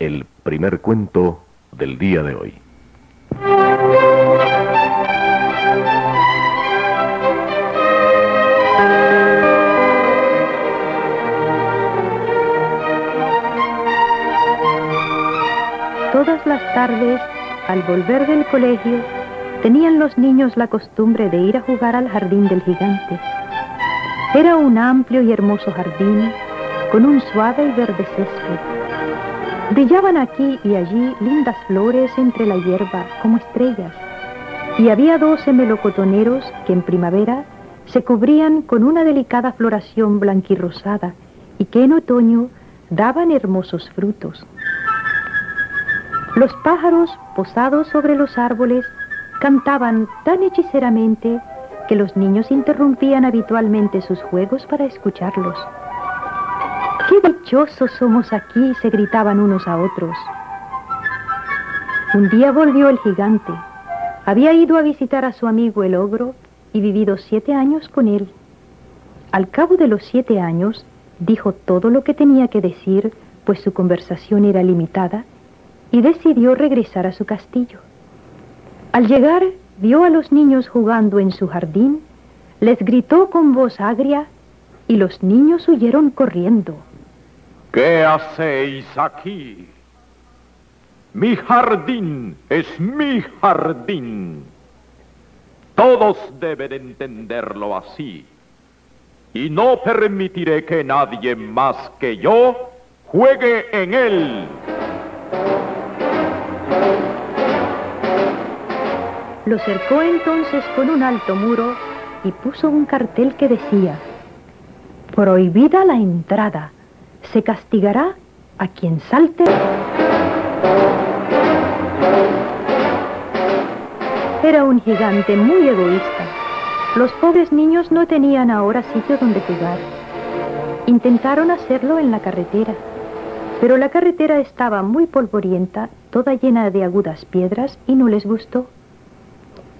el primer cuento del día de hoy. Todas las tardes, al volver del colegio, tenían los niños la costumbre de ir a jugar al jardín del gigante. Era un amplio y hermoso jardín con un suave y verde césped. Brillaban aquí y allí lindas flores entre la hierba como estrellas, y había 12 melocotoneros que en primavera se cubrían con una delicada floración blanquirrosada y que en otoño daban hermosos frutos. Los pájaros, posados sobre los árboles, cantaban tan hechizeramente que los niños interrumpían habitualmente sus juegos para escucharlos. ¡Qué dichosos somos aquí!, se gritaban unos a otros. Un día volvió el gigante. Había ido a visitar a su amigo el ogro y vivido 7 años con él. Al cabo de los 7 años, dijo todo lo que tenía que decir, pues su conversación era limitada, y decidió regresar a su castillo. Al llegar, vio a los niños jugando en su jardín, les gritó con voz agria y los niños huyeron corriendo. ¿Qué hacéis aquí? Mi jardín es mi jardín. Todos deben entenderlo así. Y no permitiré que nadie más que yo juegue en él. Lo cercó entonces con un alto muro y puso un cartel que decía: prohibida la entrada, se castigará a quien salte. Era un gigante muy egoísta. Los pobres niños no tenían ahora sitio donde jugar. Intentaron hacerlo en la carretera, pero la carretera estaba muy polvorienta, toda llena de agudas piedras, y no les gustó.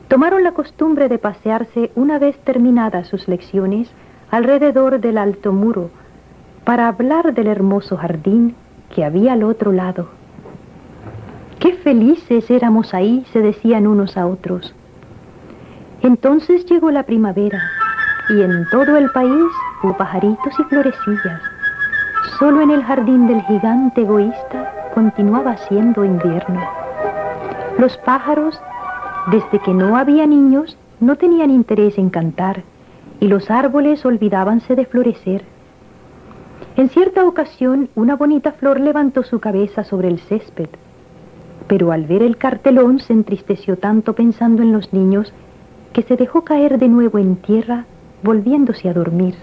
Tomaron la costumbre de pasearse una vez terminadas sus lecciones alrededor del alto muro para hablar del hermoso jardín que había al otro lado. ¡Qué felices éramos ahí!, se decían unos a otros. Entonces llegó la primavera y en todo el país hubo pajaritos y florecillas. Solo en el jardín del gigante egoísta continuaba siendo invierno. Los pájaros, desde que no había niños, no tenían interés en cantar, y los árboles olvidábanse de florecer. En cierta ocasión, una bonita flor levantó su cabeza sobre el césped, pero al ver el cartelón se entristeció tanto pensando en los niños que se dejó caer de nuevo en tierra, volviéndose a dormir.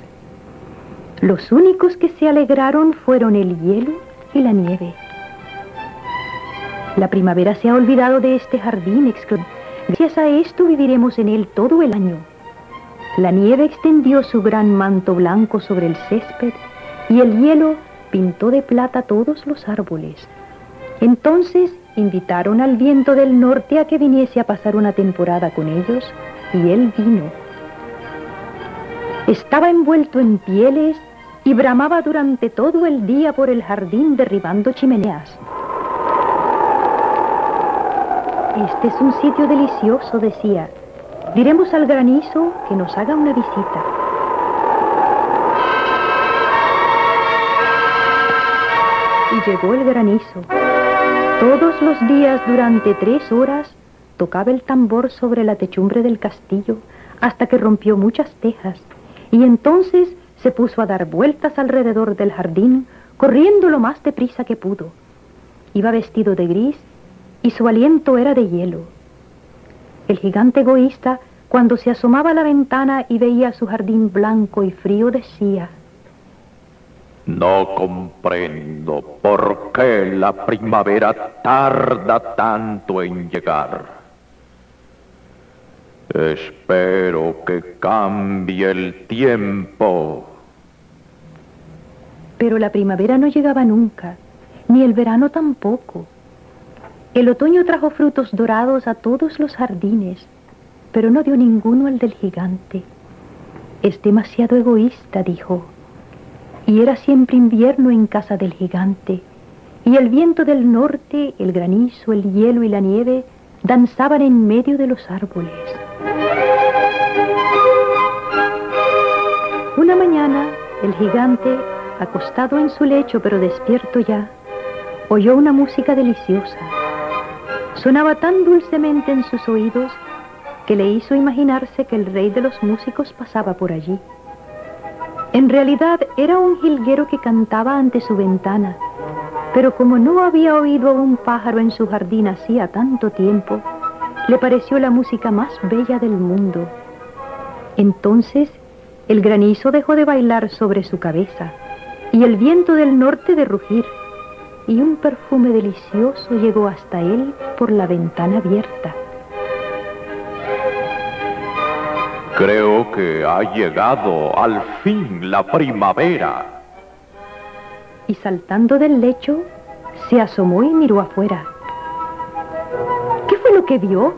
Los únicos que se alegraron fueron el hielo y la nieve. La primavera se ha olvidado de este jardín, exclamó. Gracias a esto viviremos en él todo el año. La nieve extendió su gran manto blanco sobre el césped y el hielo pintó de plata todos los árboles. Entonces invitaron al viento del norte a que viniese a pasar una temporada con ellos, y él vino. Estaba envuelto en pieles y bramaba durante todo el día por el jardín derribando chimeneas. Este es un sitio delicioso, decía. Diremos al granizo que nos haga una visita. Y llegó el granizo. Todos los días durante 3 horas tocaba el tambor sobre la techumbre del castillo hasta que rompió muchas tejas, y entonces se puso a dar vueltas alrededor del jardín, corriendo lo más deprisa que pudo. Iba vestido de gris y su aliento era de hielo. El gigante egoísta, cuando se asomaba a la ventana y veía su jardín blanco y frío, decía: no comprendo por qué la primavera tarda tanto en llegar. Espero que cambie el tiempo. Pero la primavera no llegaba nunca, ni el verano tampoco. El otoño trajo frutos dorados a todos los jardines, pero no dio ninguno al del gigante. Es demasiado egoísta, dijo. Y era siempre invierno en casa del gigante, y el viento del norte, el granizo, el hielo y la nieve danzaban en medio de los árboles. Una mañana, el gigante, acostado en su lecho pero despierto ya, oyó una música deliciosa. Sonaba tan dulcemente en sus oídos que le hizo imaginarse que el rey de los músicos pasaba por allí. En realidad era un jilguero que cantaba ante su ventana, pero como no había oído a un pájaro en su jardín hacía tanto tiempo, le pareció la música más bella del mundo. Entonces, el granizo dejó de bailar sobre su cabeza, y el viento del norte de rugir, y un perfume delicioso llegó hasta él por la ventana abierta. Creo que ha llegado al fin la primavera. Y saltando del lecho, se asomó y miró afuera. ¿Qué fue lo que vio?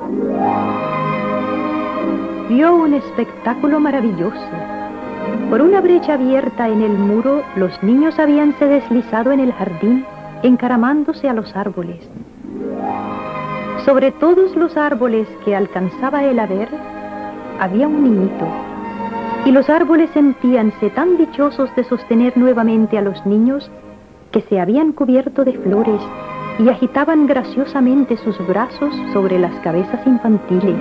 Vio un espectáculo maravilloso. Por una brecha abierta en el muro, los niños habíanse deslizado en el jardín, encaramándose a los árboles. Sobre todos los árboles que alcanzaba él a ver, había un niñito, y los árboles sentíanse tan dichosos de sostener nuevamente a los niños que se habían cubierto de flores y agitaban graciosamente sus brazos sobre las cabezas infantiles.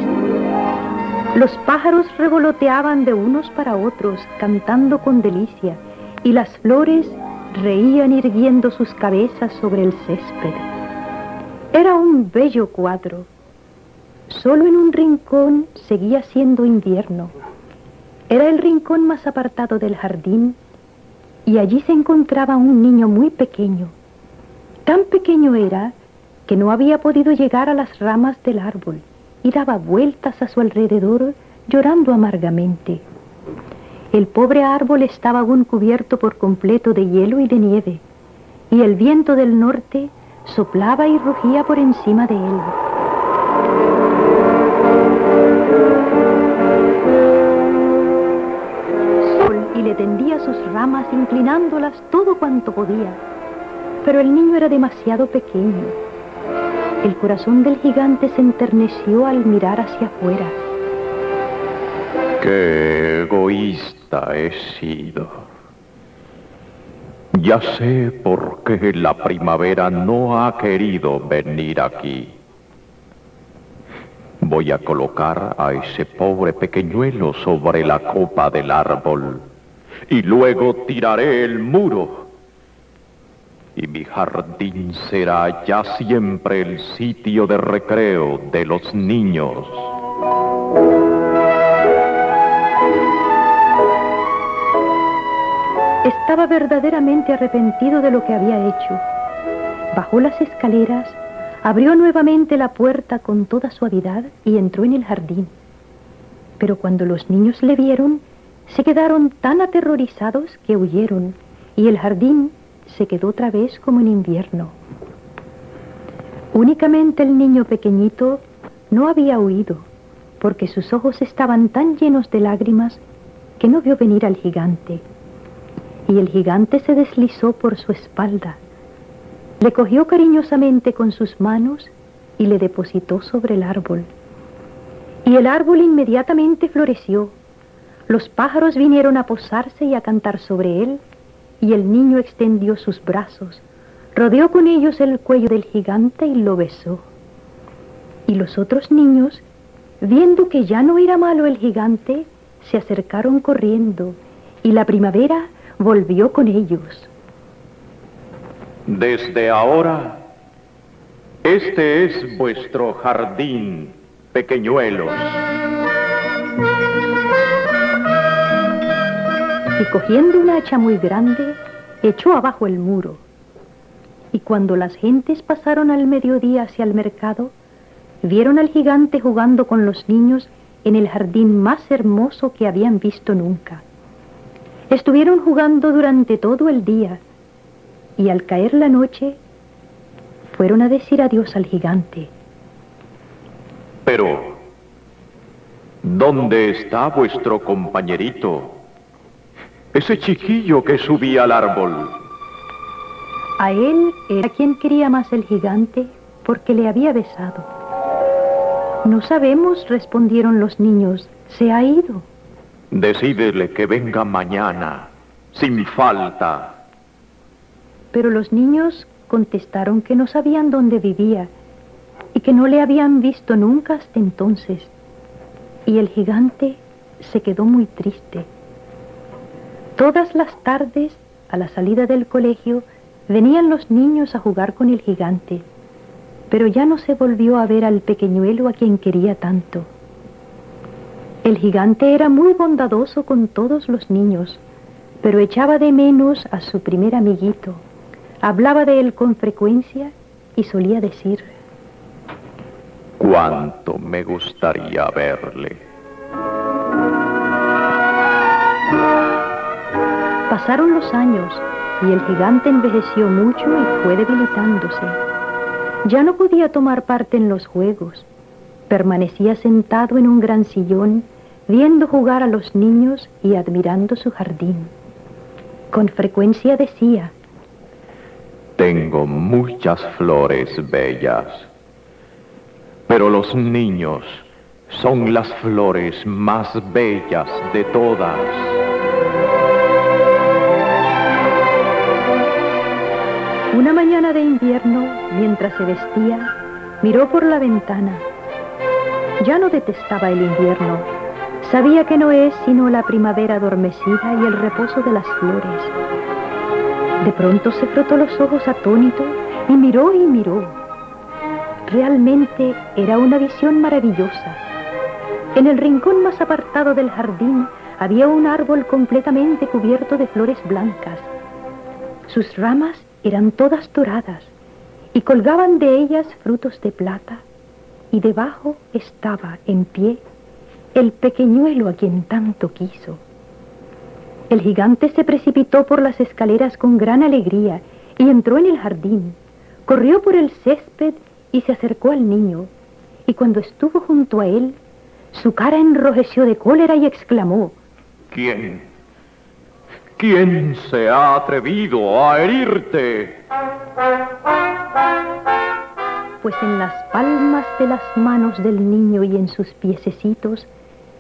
Los pájaros revoloteaban de unos para otros, cantando con delicia, y las flores reían irguiendo sus cabezas sobre el césped. Era un bello cuadro. Solo en un rincón seguía siendo invierno. Era el rincón más apartado del jardín, y allí se encontraba un niño muy pequeño. Tan pequeño era que no había podido llegar a las ramas del árbol y daba vueltas a su alrededor llorando amargamente. El pobre árbol estaba aún cubierto por completo de hielo y de nieve, y el viento del norte soplaba y rugía por encima de él. Y le tendía sus ramas inclinándolas todo cuanto podía. Pero el niño era demasiado pequeño. El corazón del gigante se enterneció al mirar hacia afuera. ¡Qué egoísta he sido! Ya sé por qué la primavera no ha querido venir aquí. Voy a colocar a ese pobre pequeñuelo sobre la copa del árbol y luego tiraré el muro. Y mi jardín será ya siempre el sitio de recreo de los niños. Estaba verdaderamente arrepentido de lo que había hecho. Bajó las escaleras, abrió nuevamente la puerta con toda suavidad y entró en el jardín. Pero cuando los niños le vieron, se quedaron tan aterrorizados que huyeron, y el jardín se quedó otra vez como en invierno. Únicamente el niño pequeñito no había huido, porque sus ojos estaban tan llenos de lágrimas que no vio venir al gigante. Y el gigante se deslizó por su espalda, le cogió cariñosamente con sus manos y le depositó sobre el árbol. Y el árbol inmediatamente floreció. Los pájaros vinieron a posarse y a cantar sobre él, y el niño extendió sus brazos, rodeó con ellos el cuello del gigante y lo besó. Y los otros niños, viendo que ya no era malo el gigante, se acercaron corriendo, y la primavera volvió con ellos. Desde ahora, este es vuestro jardín, pequeñuelos. Y cogiendo una hacha muy grande, echó abajo el muro. Y cuando las gentes pasaron al mediodía hacia el mercado, vieron al gigante jugando con los niños en el jardín más hermoso que habían visto nunca. Estuvieron jugando durante todo el día, y al caer la noche, fueron a decir adiós al gigante. Pero, ¿dónde está vuestro compañerito? Ese chiquillo que subía al árbol. A él era quien quería más el gigante porque le había besado. No sabemos, respondieron los niños, se ha ido. Decídele que venga mañana, sin falta. Pero los niños contestaron que no sabían dónde vivía y que no le habían visto nunca hasta entonces. Y el gigante se quedó muy triste. Todas las tardes, a la salida del colegio, venían los niños a jugar con el gigante, pero ya no se volvió a ver al pequeñuelo a quien quería tanto. El gigante era muy bondadoso con todos los niños, pero echaba de menos a su primer amiguito. Hablaba de él con frecuencia y solía decir: Cuánto me gustaría verle. Pasaron los años y el gigante envejeció mucho y fue debilitándose. Ya no podía tomar parte en los juegos. Permanecía sentado en un gran sillón, viendo jugar a los niños y admirando su jardín. Con frecuencia decía: Tengo muchas flores bellas, pero los niños son las flores más bellas de todas. Una mañana de invierno, mientras se vestía, miró por la ventana. Ya no detestaba el invierno. Sabía que no es sino la primavera adormecida y el reposo de las flores. De pronto se frotó los ojos atónito y miró y miró. Realmente era una visión maravillosa. En el rincón más apartado del jardín había un árbol completamente cubierto de flores blancas. Sus ramas eran todas doradas y colgaban de ellas frutos de plata, y debajo estaba en pie el pequeñuelo a quien tanto quiso. El gigante se precipitó por las escaleras con gran alegría y entró en el jardín. Corrió por el césped y se acercó al niño, y cuando estuvo junto a él, su cara enrojeció de cólera y exclamó: ¿Quién se ha atrevido a herirte? Pues en las palmas de las manos del niño y en sus piececitos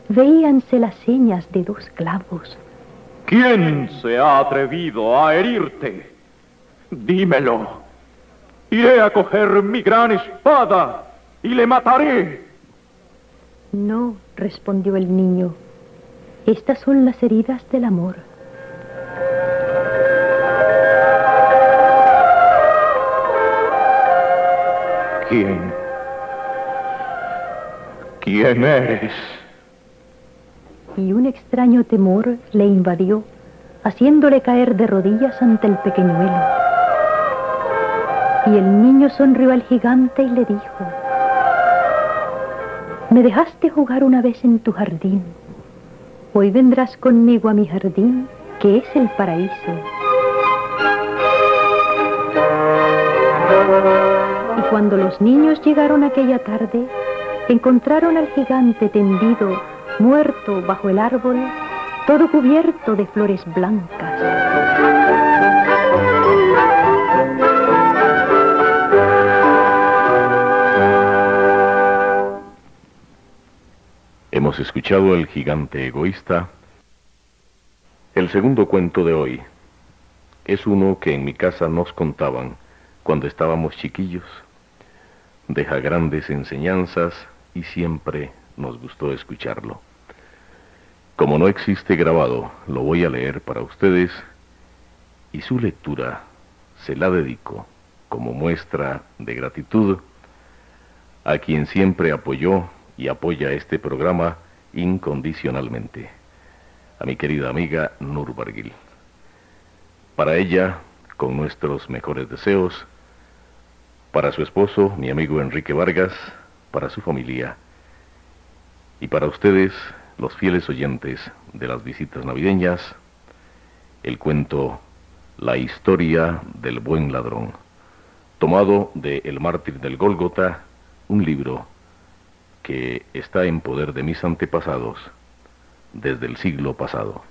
veíanse las señas de 2 clavos. ¿Quién se ha atrevido a herirte? Dímelo. Iré a coger mi gran espada y le mataré. No, respondió el niño. Estas son las heridas del amor. ¿Quién eres? Y un extraño temor le invadió, haciéndole caer de rodillas ante el pequeñuelo. Y el niño sonrió al gigante y le dijo: Me dejaste jugar una vez en tu jardín. Hoy vendrás conmigo a mi jardín, que es el paraíso. Y cuando los niños llegaron aquella tarde, encontraron al gigante tendido, muerto bajo el árbol, todo cubierto de flores blancas. Hemos escuchado El gigante egoísta. El segundo cuento de hoy es uno que en mi casa nos contaban cuando estábamos chiquillos. Deja grandes enseñanzas y siempre nos gustó escucharlo. Como no existe grabado, lo voy a leer para ustedes y su lectura se la dedico como muestra de gratitud a quien siempre apoyó y apoya este programa incondicionalmente, a mi querida amiga Nur Barguil. Para ella, con nuestros mejores deseos, para su esposo, mi amigo Enrique Vargas, para su familia, y para ustedes, los fieles oyentes de las visitas navideñas, el cuento La historia del buen ladrón, tomado de El mártir del Gólgota, un libro que está en poder de mis antepasados desde el siglo pasado.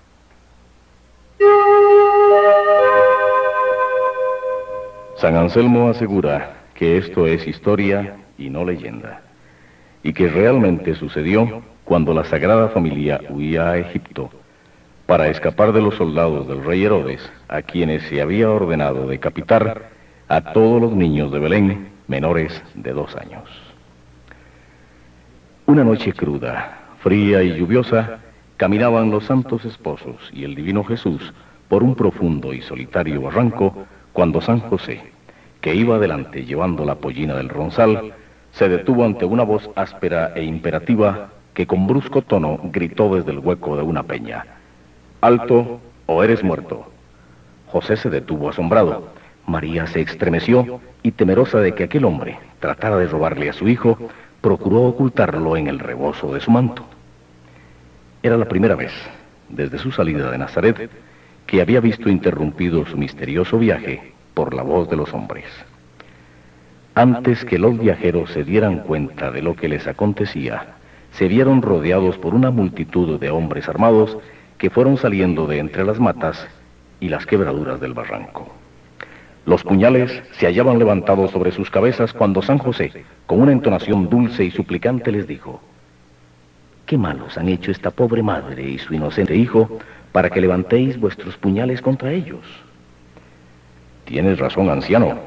San Anselmo asegura que esto es historia y no leyenda, y que realmente sucedió cuando la Sagrada Familia huía a Egipto para escapar de los soldados del rey Herodes, a quienes se había ordenado decapitar a todos los niños de Belén menores de 2 años. Una noche cruda, fría y lluviosa, caminaban los santos esposos y el divino Jesús por un profundo y solitario barranco cuando San José, que iba adelante llevando la pollina del ronzal, se detuvo ante una voz áspera e imperativa que con brusco tono gritó desde el hueco de una peña: «¡Alto, o eres muerto!». José se detuvo asombrado. María se estremeció y, temerosa de que aquel hombre tratara de robarle a su hijo, procuró ocultarlo en el rebozo de su manto. Era la primera vez, desde su salida de Nazaret, que había visto interrumpido su misterioso viaje por la voz de los hombres. Antes que los viajeros se dieran cuenta de lo que les acontecía, se vieron rodeados por una multitud de hombres armados que fueron saliendo de entre las matas y las quebraduras del barranco. Los puñales se hallaban levantados sobre sus cabezas cuando San José, con una entonación dulce y suplicante, les dijo: «¿Qué malos han hecho esta pobre madre y su inocente hijo para que levantéis vuestros puñales contra ellos?». «Tienes razón, anciano»,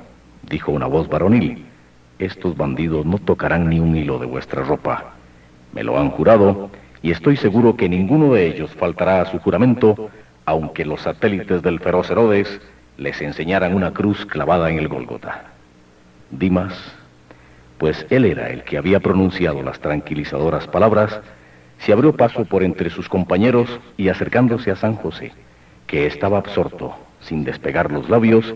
dijo una voz varonil. «Estos bandidos no tocarán ni un hilo de vuestra ropa. Me lo han jurado, y estoy seguro que ninguno de ellos faltará a su juramento, aunque los satélites del feroz Herodes les enseñaran una cruz clavada en el Gólgota». Dimas, pues él era el que había pronunciado las tranquilizadoras palabras, se abrió paso por entre sus compañeros y, acercándose a San José, que estaba absorto, sin despegar los labios,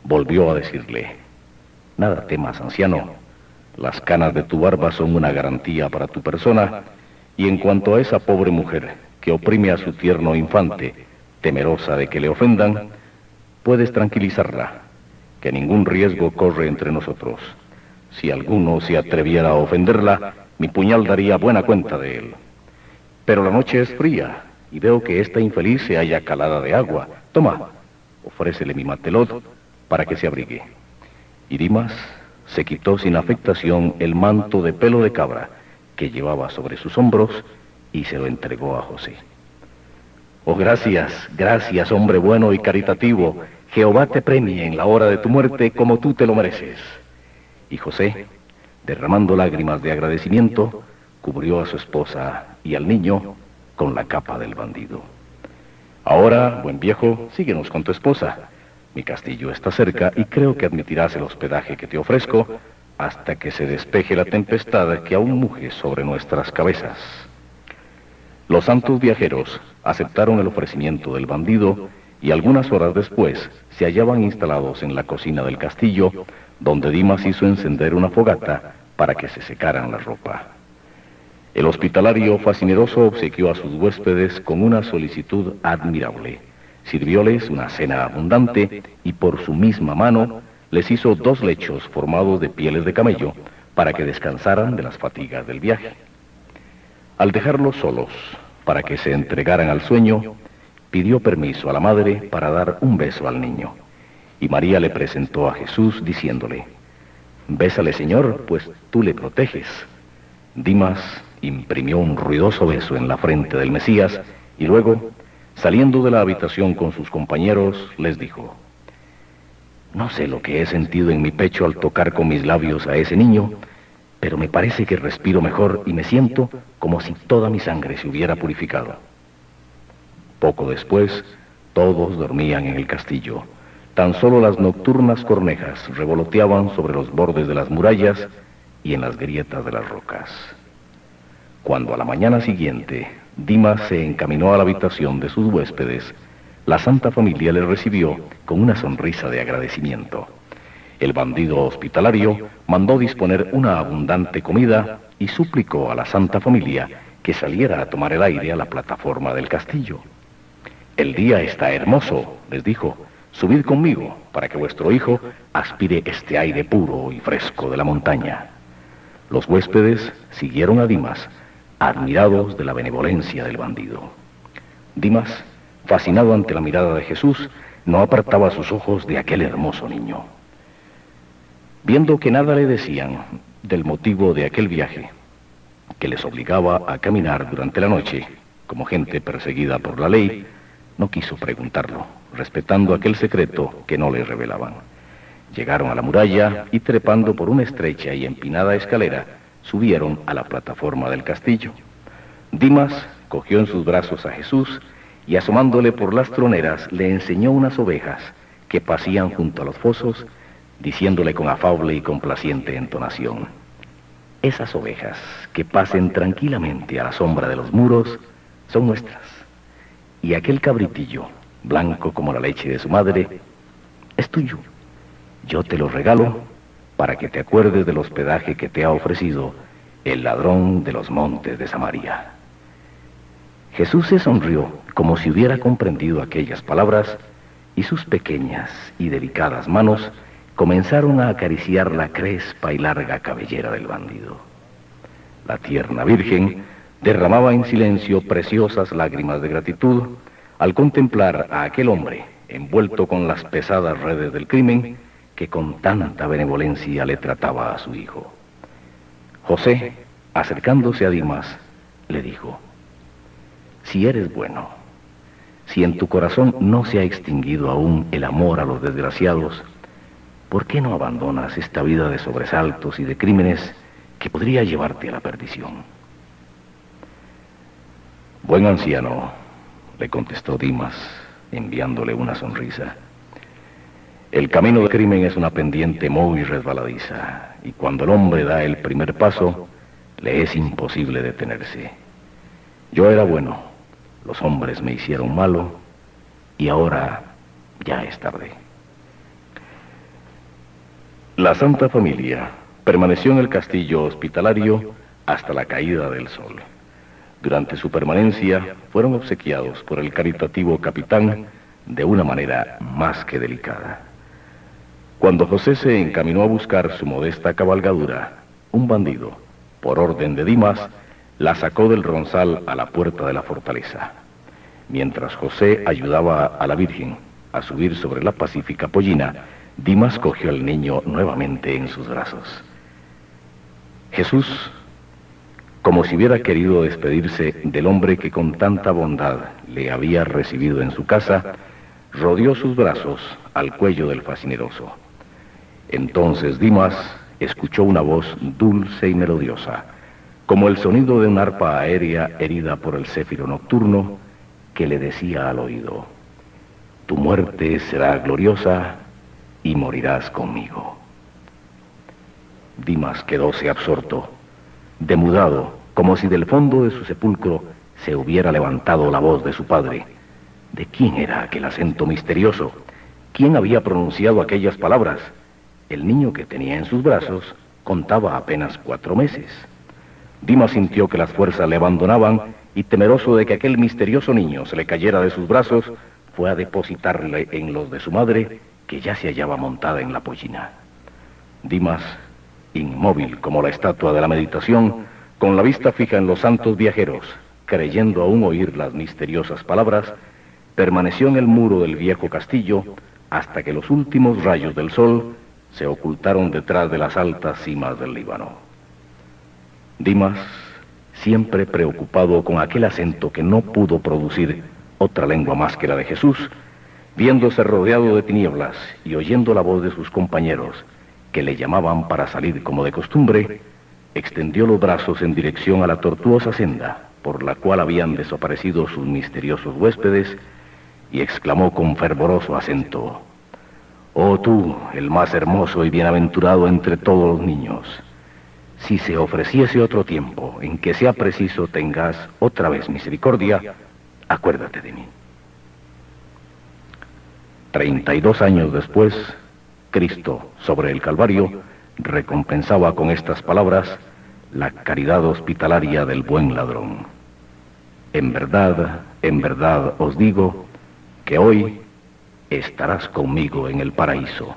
volvió a decirle: «Nada temas, anciano. Las canas de tu barba son una garantía para tu persona, y en cuanto a esa pobre mujer que oprime a su tierno infante, temerosa de que le ofendan, puedes tranquilizarla, que ningún riesgo corre entre nosotros. Si alguno se atreviera a ofenderla, mi puñal daría buena cuenta de él. Pero la noche es fría, y veo que esta infeliz se halla calada de agua. Toma, ofrécele mi matelot para que se abrigue». Y Dimas se quitó sin afectación el manto de pelo de cabra que llevaba sobre sus hombros y se lo entregó a José. «Oh, gracias, gracias, hombre bueno y caritativo. Jehová te premie en la hora de tu muerte como tú te lo mereces». Y José, derramando lágrimas de agradecimiento, cubrió a su esposa y al niño con la capa del bandido. «Ahora, buen viejo, síguenos con tu esposa. Mi castillo está cerca y creo que admitirás el hospedaje que te ofrezco hasta que se despeje la tempestad que aún muge sobre nuestras cabezas». Los santos viajeros aceptaron el ofrecimiento del bandido y algunas horas después se hallaban instalados en la cocina del castillo, donde Dimas hizo encender una fogata para que se secaran la ropa. El hospitalario fascineroso obsequió a sus huéspedes con una solicitud admirable. Sirvióles una cena abundante y por su misma mano les hizo 2 lechos formados de pieles de camello para que descansaran de las fatigas del viaje. Al dejarlos solos para que se entregaran al sueño, pidió permiso a la madre para dar un beso al niño. Y María le presentó a Jesús diciéndole: «Bésale, Señor, pues tú le proteges». Dimas imprimió un ruidoso beso en la frente del Mesías y luego, saliendo de la habitación con sus compañeros, les dijo: «No sé lo que he sentido en mi pecho al tocar con mis labios a ese niño, pero me parece que respiro mejor y me siento como si toda mi sangre se hubiera purificado». Poco después, todos dormían en el castillo. Tan solo las nocturnas cornejas revoloteaban sobre los bordes de las murallas y en las grietas de las rocas. Cuando a la mañana siguiente Dimas se encaminó a la habitación de sus huéspedes, la Santa Familia le recibió con una sonrisa de agradecimiento. El bandido hospitalario mandó disponer una abundante comida y suplicó a la Santa Familia que saliera a tomar el aire a la plataforma del castillo. «El día está hermoso», les dijo. «Subid conmigo para que vuestro hijo aspire este aire puro y fresco de la montaña». Los huéspedes siguieron a Dimas, admirados de la benevolencia del bandido. Dimas, fascinado ante la mirada de Jesús, no apartaba sus ojos de aquel hermoso niño. Viendo que nada le decían del motivo de aquel viaje, que les obligaba a caminar durante la noche, como gente perseguida por la ley, no quiso preguntarlo, respetando aquel secreto que no le revelaban. Llegaron a la muralla y trepando por una estrecha y empinada escalera, subieron a la plataforma del castillo. Dimas cogió en sus brazos a Jesús y asomándole por las troneras le enseñó unas ovejas que pasían junto a los fosos, diciéndole con afable y complaciente entonación: esas ovejas que pasen tranquilamente a la sombra de los muros son nuestras, y aquel cabritillo, blanco como la leche de su madre, es tuyo. Yo te lo regalo para que te acuerdes del hospedaje que te ha ofrecido el ladrón de los montes de Samaria. Jesús se sonrió como si hubiera comprendido aquellas palabras, y sus pequeñas y delicadas manos comenzaron a acariciar la crespa y larga cabellera del bandido. La tierna Virgen derramaba en silencio preciosas lágrimas de gratitud al contemplar a aquel hombre envuelto con las pesadas redes del crimen que con tanta benevolencia le trataba a su hijo. José, acercándose a Dimas, le dijo: si eres bueno, si en tu corazón no se ha extinguido aún el amor a los desgraciados, ¿por qué no abandonas esta vida de sobresaltos y de crímenes que podría llevarte a la perdición? Buen anciano, le contestó Dimas, enviándole una sonrisa, el camino del crimen es una pendiente muy resbaladiza, y cuando el hombre da el primer paso, le es imposible detenerse. Yo era bueno, los hombres me hicieron malo, y ahora ya es tarde. La Santa Familia permaneció en el castillo hospitalario hasta la caída del sol. Durante su permanencia fueron obsequiados por el caritativo capitán de una manera más que delicada. Cuando José se encaminó a buscar su modesta cabalgadura, un bandido, por orden de Dimas, la sacó del ronzal a la puerta de la fortaleza. Mientras José ayudaba a la Virgen a subir sobre la pacífica pollina, Dimas cogió al niño nuevamente en sus brazos. Jesús, como si hubiera querido despedirse del hombre que con tanta bondad le había recibido en su casa, rodeó sus brazos al cuello del facineroso. Entonces Dimas escuchó una voz dulce y melodiosa, como el sonido de un arpa aérea herida por el céfiro nocturno, que le decía al oído: tu muerte será gloriosa y morirás conmigo. Dimas quedóse absorto, demudado, como si del fondo de su sepulcro se hubiera levantado la voz de su padre. ¿De quién era aquel acento misterioso? ¿Quién había pronunciado aquellas palabras? El niño que tenía en sus brazos contaba apenas 4 meses. Dimas sintió que las fuerzas le abandonaban y, temeroso de que aquel misterioso niño se le cayera de sus brazos, fue a depositarle en los de su madre, que ya se hallaba montada en la pollina. Dimas, inmóvil como la estatua de la meditación, con la vista fija en los santos viajeros, creyendo aún oír las misteriosas palabras, permaneció en el muro del viejo castillo hasta que los últimos rayos del sol se ocultaron detrás de las altas cimas del Líbano. Dimas, siempre preocupado con aquel acento que no pudo producir otra lengua más que la de Jesús, viéndose rodeado de tinieblas y oyendo la voz de sus compañeros, que le llamaban para salir como de costumbre, extendió los brazos en dirección a la tortuosa senda por la cual habían desaparecido sus misteriosos huéspedes, y exclamó con fervoroso acento: «Oh tú, el más hermoso y bienaventurado entre todos los niños, si se ofreciese otro tiempo en que sea preciso tengas otra vez misericordia, acuérdate de mí». 32 años después, Cristo, sobre el Calvario, recompensaba con estas palabras la caridad hospitalaria del buen ladrón. En verdad os digo que hoy estarás conmigo en el paraíso.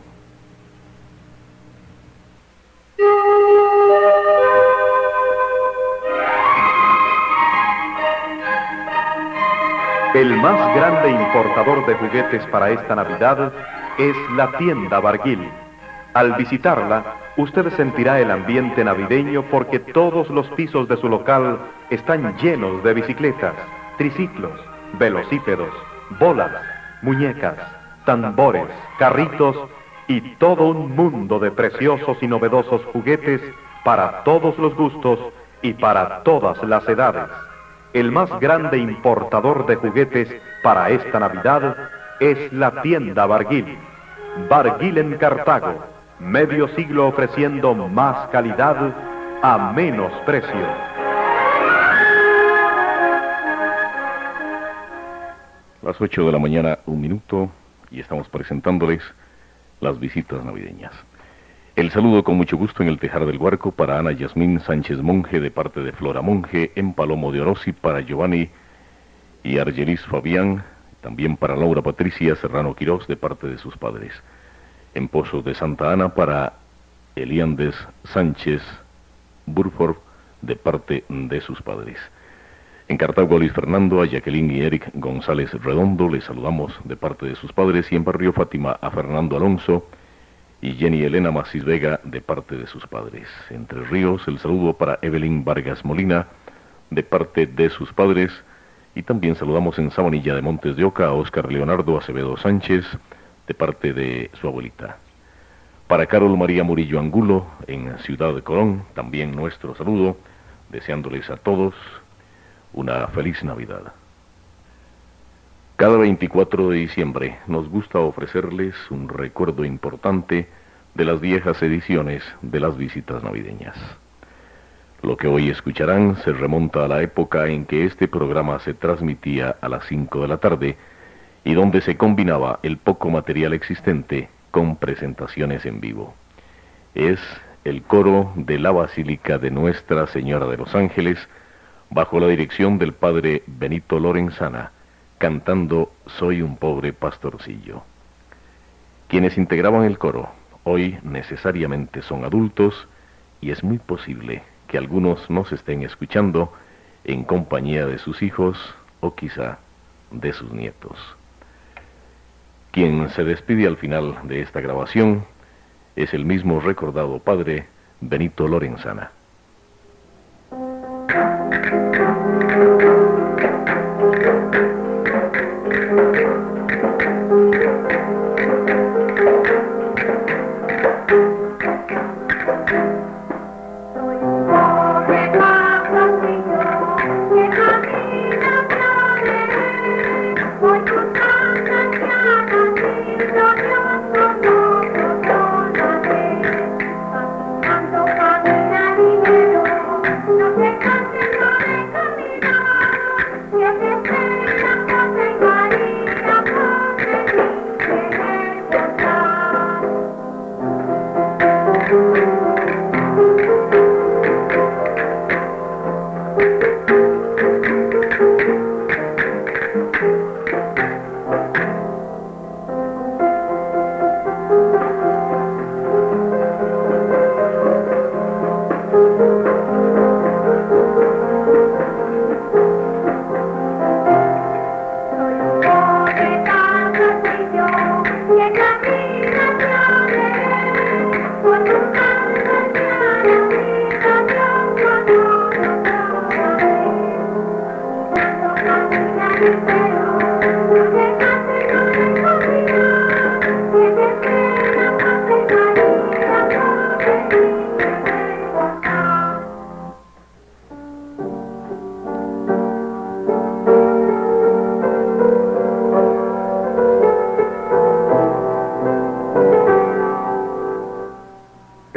El más grande importador de juguetes para esta Navidad es la tienda Barguil. Al visitarla, usted sentirá el ambiente navideño porque todos los pisos de su local están llenos de bicicletas, triciclos, velocípedos, bolas, muñecas, tambores, carritos y todo un mundo de preciosos y novedosos juguetes para todos los gustos y para todas las edades. El más grande importador de juguetes para esta Navidad es la tienda Barguil. Barguil en Cartago, medio siglo ofreciendo más calidad a menos precio. Las 8 de la mañana, 1 minuto, y estamos presentándoles las visitas navideñas. El saludo con mucho gusto en el Tejar del Guarco para Ana Yasmín Sánchez Monje de parte de Flora Monje, en Palomo de Orosi para Giovanni y Argelis Fabián, también para Laura Patricia Serrano Quirós de parte de sus padres. En Pozos de Santa Ana para Eliandes Sánchez Burford de parte de sus padres. En Cartago, Luis Fernando, a Jacqueline y Eric González Redondo, les saludamos de parte de sus padres, y en Barrio Fátima a Fernando Alonso y Jenny Elena Macis Vega de parte de sus padres. Entre Ríos, el saludo para Evelyn Vargas Molina de parte de sus padres, y también saludamos en Sabanilla de Montes de Oca a Óscar Leonardo Acevedo Sánchez de parte de su abuelita. Para Carol María Murillo Angulo en Ciudad de Colón, también nuestro saludo, deseándoles a todos una feliz Navidad. Cada 24 de diciembre nos gusta ofrecerles un recuerdo importante de las viejas ediciones de las visitas navideñas. Lo que hoy escucharán se remonta a la época en que este programa se transmitía a las 5 de la tarde y donde se combinaba el poco material existente con presentaciones en vivo. Es el coro de la Basílica de Nuestra Señora de los Ángeles, bajo la dirección del padre Benito Lorenzana, cantando Soy un pobre pastorcillo. Quienes integraban el coro hoy necesariamente son adultos, y es muy posible que algunos nos estén escuchando en compañía de sus hijos o quizá de sus nietos. Quien se despide al final de esta grabación es el mismo recordado padre Benito Lorenzana.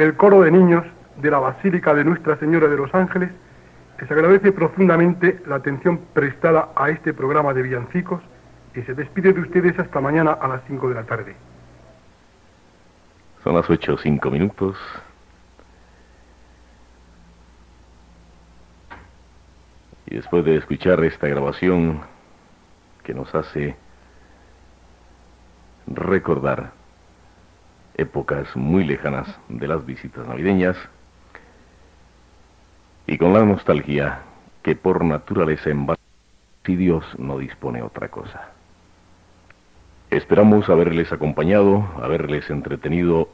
El coro de niños de la Basílica de Nuestra Señora de los Ángeles les agradece profundamente la atención prestada a este programa de villancicos y se despide de ustedes hasta mañana a las 5 de la tarde. Son las 8:05 minutos. Y después de escuchar esta grabación que nos hace recordar épocas muy lejanas de las visitas navideñas, y con la nostalgia que por naturaleza embala si Dios no dispone otra cosa. Esperamos haberles acompañado, haberles entretenido